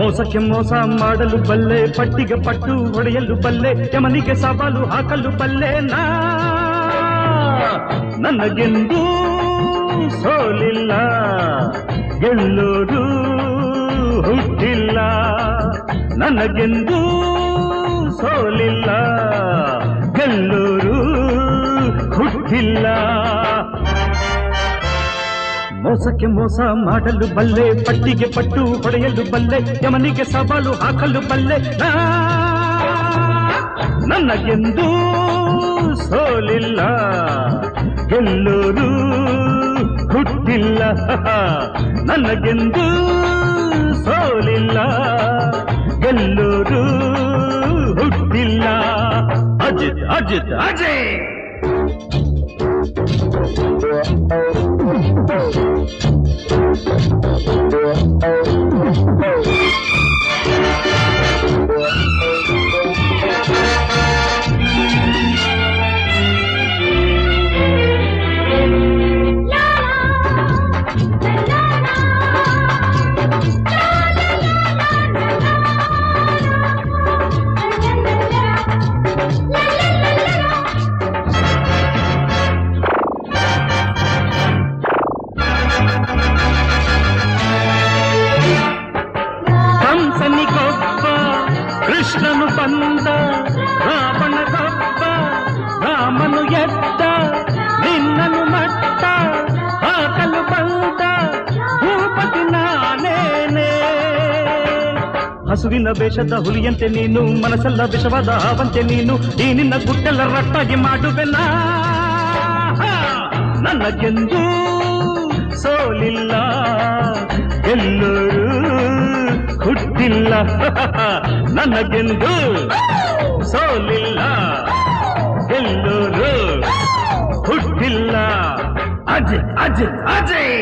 ಮೋಸಕ್ಕೆ ಮೋಸ ಮಾಡಲು ಬಲ್ಲೆ, ಪಟ್ಟಿಗೆ ಪಟ್ಟು ಹೊಡೆಯಲು ಬಲ್ಲೆ, ಯಮನಿಗೆ ಸವಾಲು ಹಾಕಲು ಬಲ್ಲೆ. ನನಗೆಂದೂ ಸೋಲಿಲ್ಲ, ಗೆಲ್ಲೋದು ಹುಟ್ಟಿಲ್ಲ. ನನಗೆಂದೂ ಸೋಲಿಲ್ಲ, ಗೆಲ್ಲೋರು ಹುಟ್ಟಿಲ್ಲ. ಮೋಸಕ್ಕೆ ಮೋಸ ಮಾಡಲು ಬಲ್ಲೆ, ಪಟ್ಟಿಗೆ ಪಟ್ಟು ಹೊಡೆಯಲು ಬಲ್ಲೆ, ಯಮನಿಗೆ ಸವಾಲು ಹಾಕಲು ಬಲ್ಲೆ. ನನಗೆಂದೂ ಸೋಲಿಲ್ಲ, ಗೆಲ್ಲೋರು ಹುಟ್ಟಿಲ್ಲ. ನನಗೆಂದೂ ಸೋಲಿಲ್ಲ, ಗೆಲ್ಲೋರು ಹುಟ್ಟಿಲ್ಲ. ಅಜಿತ್ ಅಜಿತ್ ಅಜಯ್. ಕೃಷ್ಣನು ಬಂದ, ರಾವಣ ಗಬ್ಬ, ರಾಮನು ಎದ್ದ, ನಿನ್ನನು ಮಟ್ಟ ಹಾಕಲು ಬಂದ, ಭೂಪತಿ ನಾನೇನೆ. ಹಸುವಿನ ವೇಷದ ಹುಲಿಯಂತೆ ನೀನು, ಮನಸ್ಸೆಲ್ಲ ವಿಷವಾದ ಹಾವಂತೆ ನೀನು, ಈ ನಿನ್ನ ಗುಟ್ಟೆಲ್ಲ ರಟ್ಟಾಗಿ ಮಾಡುವೆನ. ನನಗೆಂದೂ ಸೋಲಿಲ್ಲ, ಎಲ್ಲರೂ ಹುಟ್ಟಿಲ್ಲ. ನನಗೆಂದೂ ಸೋಲಿಲ್ಲ, ಎಲ್ಲರೂ ಹುಟ್ಟಿಲ್ಲ. ಅಜಯ್ ಅಜಯ್ ಅಜಯ್.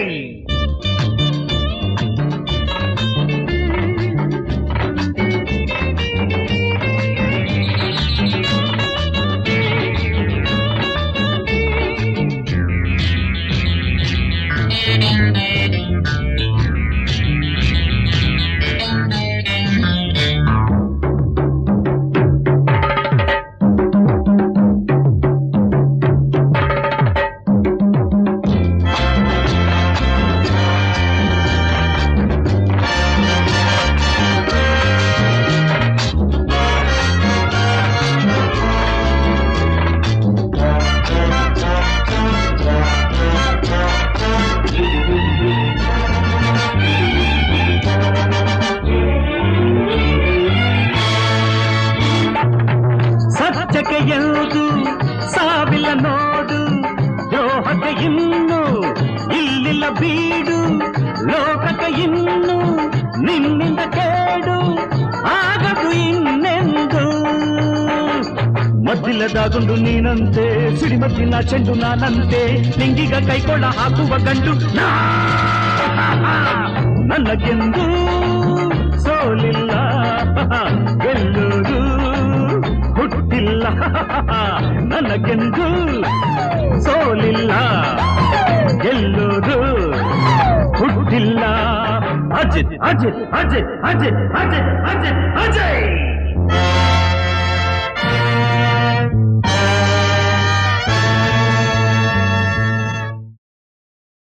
ಎಂದು ಸಾವಿಲ್ಲ ನೋಡು, ದ್ರೋಹಕ್ಕೆ ಇನ್ನು ಇಲ್ಲಿಲ್ಲ ಬೀಡು, ಲೋಕಕ್ಕೆ ಇನ್ನು ನಿನ್ನಿಂದ ಕೇಡು ಆಗದು ಇನ್ನೆಂದು. ಮದ್ದಿಲ್ಲದಾಗುಂಡು ನೀನಂತೆ, ಸಿಡಿಮದ್ದಿನ ಚೆಂಡು ನಾನಂತೆ, ನಿಂಗೀಗ ಕೈಕೊಳ್ಳ ಹಾಕುವ ಗಂಡು. ನನಗೆಂದೂ ಸೋಲಿಲ್ಲ, ಗೆಲ್ಲುವುದು ಹುಟ್ಟಿಲ್ಲ. ನನಗೆಂದೂ ಸೋಲಿಲ್ಲ, ಗೆಲ್ಲುವುದು ಹುಟ್ಟಿಲ್ಲ. ಅಜಿತ್ ಅಜಿತ್ ಅಜಿತ್ ಅಜಿತ್ ಅಜಿತ್ ಅಜಿತ್ ಅಜಯ್.